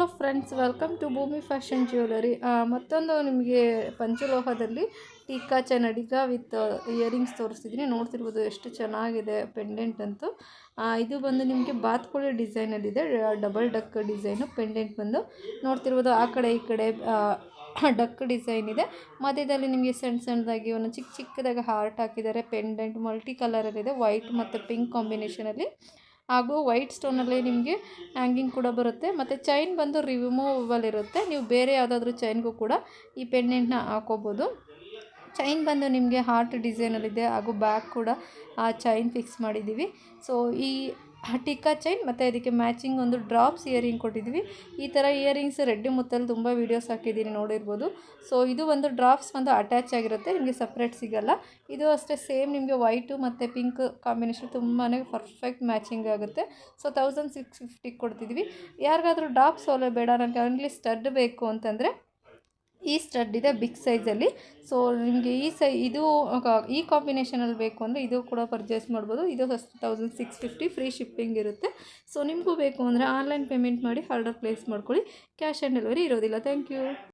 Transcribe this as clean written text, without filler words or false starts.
Hello friends, welcome to ಭೂಮಿ fashion jewellery. ಮತ್ತೊಂದು ನಿಮಗೆ ಪಂಚಲೋಹದಲ್ಲಿ ಟೀಕಾ ಚೈನ್ ವಿತ್ ಇಯರಿಂಗ್ಸ್ ತೋರಿಸ್ತಿದ್ದೀನಿ. ನೋಡ್ತಿರ್ಬೋದು ಎಷ್ಟು ಚೆನ್ನಾಗಿದೆ ಪೆಂಡೆಂಟ್ ಅಂತೂ. ಇದು ಬಂದು ನಿಮಗೆ ಬಾತ್ಕೋಳಿ ಡಿಸೈನಲ್ಲಿದೆ, ಡಬಲ್ ಡಕ್ ಡಿಸೈನು. ಪೆಂಡೆಂಟ್ ಬಂದು ನೋಡ್ತಿರ್ಬೋದು ಆ ಕಡೆ ಈ ಕಡೆ ಡಕ್ ಡಿಸೈನ್ ಇದೆ. ಮಧ್ಯದಲ್ಲಿ ನಿಮಗೆ ಸಣ್ಣದಾಗಿ ಒಂದು ಚಿಕ್ಕದಾಗಿ ಹಾರ್ಟ್ ಹಾಕಿದ್ದಾರೆ. ಪೆಂಡೆಂಟ್ ಮಲ್ಟಿ ಕಲರಲ್ಲಿದೆ, ವೈಟ್ ಮತ್ತು ಪಿಂಕ್ ಕಾಂಬಿನೇಷನಲ್ಲಿ. ಹಾಗೂ ವೈಟ್ ಸ್ಟೋನಲ್ಲಿ ನಿಮಗೆ ಹ್ಯಾಂಗಿಂಗ್ ಕೂಡ ಬರುತ್ತೆ. ಮತ್ತು ಚೈನ್ ಬಂದು ರಿಮೂವಬಲ್ ಇರುತ್ತೆ. ನೀವು ಬೇರೆ ಯಾವುದಾದ್ರೂ ಚೈನ್ಗೂ ಕೂಡ ಈ ಪೆಂಡೆಂಟ್ನ ಹಾಕೋಬೋದು. ಚೈನ್ ಬಂದು ನಿಮಗೆ ಹಾರ್ಟ್ ಡಿಸೈನಲ್ಲಿದೆ ಹಾಗೂ ಬ್ಯಾಕ್ ಕೂಡ ಆ ಚೈನ್ ಫಿಕ್ಸ್ ಮಾಡಿದ್ದೀವಿ. ಸೊ ಈ ಟಿಕ್ಕಾ ಚೈನ್ ಮತ್ತು ಇದಕ್ಕೆ ಮ್ಯಾಚಿಂಗ್ ಒಂದು ಡ್ರಾಪ್ಸ್ ಇಯರಿಂಗ್ ಕೊಟ್ಟಿದ್ದೀವಿ. ಈ ಥರ ಇಯರಿಂಗ್ಸ್ ರೆಡ್ಡಿ ಮುತ್ತಲ್ಲಿ ತುಂಬ ವೀಡಿಯೋಸ್ ಹಾಕಿದ್ದೀನಿ, ನೋಡಿರ್ಬೋದು. ಸೊ ಇದು ಒಂದು ಡ್ರಾಪ್ಸ್ ಒಂದು ಅಟ್ಯಾಚ್ ಆಗಿರುತ್ತೆ, ನಿಮಗೆ ಸಪ್ರೇಟ್ ಸಿಗೋಲ್ಲ. ಇದು ಅಷ್ಟೇ ಸೇಮ್ ನಿಮಗೆ ವೈಟು ಮತ್ತು ಪಿಂಕ್ ಕಾಂಬಿನೇಷನ್ ತುಂಬಾ ಪರ್ಫೆಕ್ಟ್ ಮ್ಯಾಚಿಂಗ್ ಆಗುತ್ತೆ. ಸೊ 1650 ಕೊಡ್ತಿದ್ವಿ. ಯಾರಿಗಾದ್ರೂ ಡ್ರಾಪ್ಸ್ ಬೇಡ, ನನಗೆ ಓನ್ಲಿ ಸ್ಟಡ್ ಬೇಕು ಅಂತಂದರೆ ಈ ಸ್ಟಡ್ ಇದೆ ಬಿಗ್ ಸೈಜಲ್ಲಿ. ಸೊ ನಿಮಗೆ ಇದು ಈ ಕಾಂಬಿನೇಷನಲ್ಲಿ ಬೇಕು ಅಂದರೆ ಇದು ಕೂಡ ಪರ್ಚೇಸ್ ಮಾಡ್ಬೋದು. ಇದು 1650 ಫ್ರೀ ಶಿಪ್ಪಿಂಗ್ ಇರುತ್ತೆ. ಸೊ ನಿಮಗೂ ಬೇಕು ಅಂದರೆ ಆನ್ಲೈನ್ ಪೇಮೆಂಟ್ ಮಾಡಿ ಆರ್ಡರ್ ಪ್ಲೇಸ್ ಮಾಡ್ಕೊಳ್ಳಿ. ಕ್ಯಾಶ್ ಆನ್ ಡೆಲಿವರಿ ಇರೋದಿಲ್ಲ. Thank you.